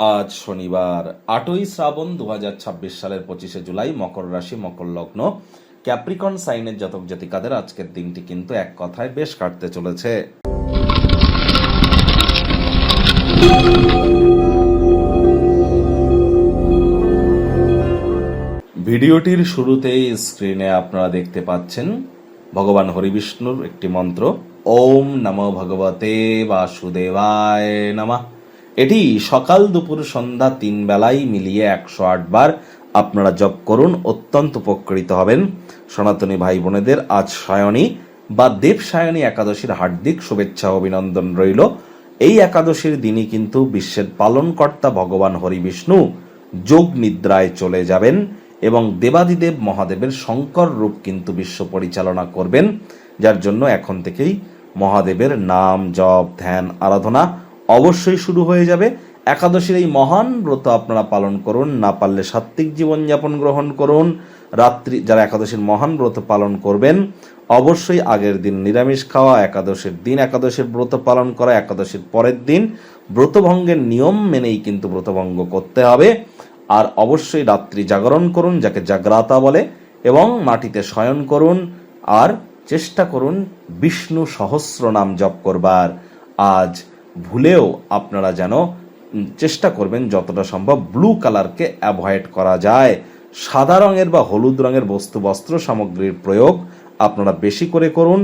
আজ শনিবার 8ই শ্রাবণ 2026 সালের 25শে জুলাই, মকর রাশি, মকর লগ্ন, ক্যাপ্রিকন সাইনের জাতক জাতিকাদের আজকের দিনটি কিন্তু এক কথায় বেশ কাটতে চলেছে। ভিডিওটির শুরুতেই স্ক্রিনে আপনারা দেখতে পাচ্ছেন ভগবান হরিবিষ্ণুর একটি মন্ত্র, ওম নমো ভগবতে বাসুদেবায় নমঃ। এটি সকাল দুপুর সন্ধ্যা 3 বেলায় মিলিয়ে 108 বার আপনারা জপ করুন, অত্যন্ত উপকৃত হবেন। সনাতনী ভাই বোনেদের আজ সায়নী বা দেবসায়নী একাদশীর হার্দিক শুভেচ্ছা অভিনন্দন রইল। এই একাদশীর দিনই কিন্তু বিশ্বের পালনকর্তা ভগবান হরিবিষ্ণু যোগ নিদ্রায় চলে যাবেন এবং দেবাদিদেব মহাদেবের শঙ্কর রূপ কিন্তু বিশ্ব পরিচালনা করবেন, যার জন্য এখন থেকেই মহাদেবের নাম জপ ধ্যান আরাধনা অবশ্যই শুরু হয়ে যাবে। একাদশীর এই মহান ব্রত আপনারা পালন করুন, না পারলে সাত্ত্বিক জীবনযাপন গ্রহণ করুন। রাত্রি যারা একাদশীর মহান ব্রত পালন করবেন অবশ্যই আগের দিন নিরামিষ খাওয়া, একাদশীর দিন একাদশীর ব্রত পালন করা, একাদশীর পরের দিন ব্রতভঙ্গের নিয়ম মেনেই কিন্তু ব্রতভঙ্গ করতে হবে। আর অবশ্যই রাত্রি জাগরণ করুন, যাকে জাগ্রাতা বলে, এবং মাটিতে শয়ন করুন। আর চেষ্টা করুন বিষ্ণু সহস্র নাম জপ করবার। আজ ভুলেও আপনারা যেন চেষ্টা করবেন যতটা সম্ভব ব্লু কালারকে অ্যাভয়েড করা যায়। সাদা রঙের বা হলুদ রঙের বস্তু বস্ত্র সামগ্রীর প্রয়োগ আপনারা বেশি করে করুন।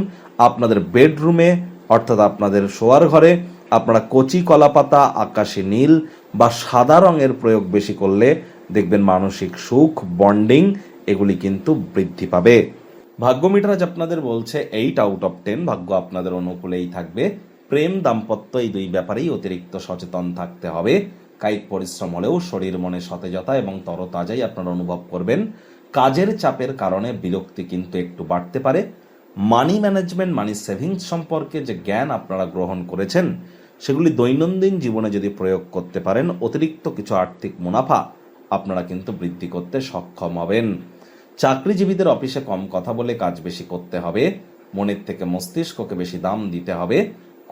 আপনাদের বেডরুমে অর্থাৎ আপনাদের শোয়ার ঘরে আপনারা কচি কলাপাতা, আকাশি নীল বা সাদা রঙের প্রয়োগ বেশি করলে দেখবেন মানসিক সুখ, বন্ডিং এগুলি কিন্তু বৃদ্ধি পাবে। ভাগ্য মিটার আজ আপনাদের বলছে 8 আউট অফ 10, ভাগ্য আপনাদের অনুকূলেই থাকবে। প্রেম দাম্পত্য এই দুই ব্যাপারেই অতিরিক্ত সচেতন থাকতে হবে। কায়িক পরিশ্রম হলেও শরীর মনে সতেজতা এবং তরতাজাই আপনারা অনুভব করবেন। কাজের চাপের কারণে বিরক্তি কিন্তু একটু বাড়তে পারে। মানি ম্যানেজমেন্ট, মানি সেভিংস সম্পর্কে যে জ্ঞান আপনারা গ্রহণ করেছেন সেগুলি দৈনন্দিন জীবনে যদি প্রয়োগ করতে পারেন, অতিরিক্ত কিছু আর্থিক মুনাফা আপনারা কিন্তু বৃদ্ধি করতে সক্ষম হবেন। চাকরিজীবীদের অফিসে কম কথা বলে কাজ বেশি করতে হবে, মনের থেকে মস্তিষ্ককে বেশি দাম দিতে হবে।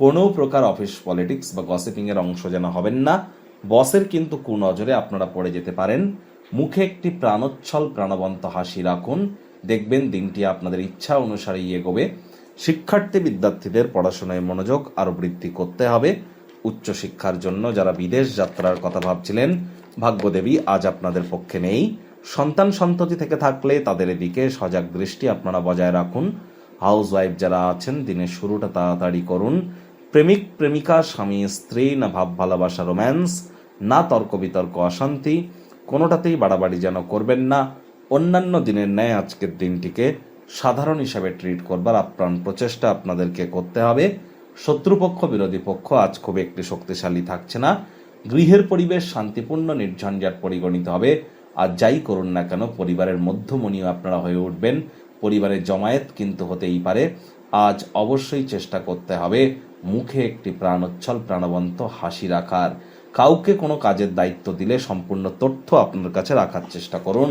কোনো প্রকার অফিস পলিটিক্স বা গসিপিং এর অংশ যেন হবেন না। বসের কিন্তু কুনজরে আপনারা পড়ে যেতে পারেন। মুখে একটি প্রাণোচ্ছল প্রাণবন্ত হাসি রাখুন, দেখবেন দিনটি আপনাদের ইচ্ছা অনুসারেই এগোবে। শিক্ষার্থী বিদ্যার্থীদের পড়াশোনায় মনোযোগ আরো বৃদ্ধি করতে হবে। উচ্চশিক্ষার জন্য যারা বিদেশ যাত্রার কথা ভাবছিলেন, ভাগ্যদেবী আজ আপনাদের পক্ষে নেই। সন্তান সন্ততি থেকে থাকলে তাদের এদিকে সজাগ দৃষ্টি আপনারা বজায় রাখুন। হাউস ওয়াইফ যারা আছেন দিনের শুরুটা তাড়াতাড়ি করুন। প্রেমিক প্রেমিকা, স্বামী স্ত্রী, না ভাব ভালোবাসা রোম্যান্স, না তর্ক বিতর্ক অশান্তি, কোনোটাতেই বাড়াবাড়ি যেন করবেন না। অন্যান্য দিনের ন্যায় আজকের দিনটিকে সাধারণ হিসাবে ট্রিট করবার আপ্রাণ প্রচেষ্টা আপনাদেরকে করতে হবে। শত্রুপক্ষ বিরোধী পক্ষ আজ খুব একটি শক্তিশালী থাকছে না। গৃহের পরিবেশ শান্তিপূর্ণ নির্ঝঞ্ঝাট পরিগণিত হবে। আর যাই করুন না কেন পরিবারের মধ্যমণিও আপনারা হয়ে উঠবেন। পরিবারের জমায়েত কিন্তু হতেই পারে। আজ অবশ্যই চেষ্টা করতে হবে মুখে একটি প্রাণোচ্ছল প্রাণবন্ত হাসি রাখার। কাউকে কোনো কাজের দায়িত্ব দিলে সম্পূর্ণ তথ্য আপনার কাছে রাখার চেষ্টা করুন।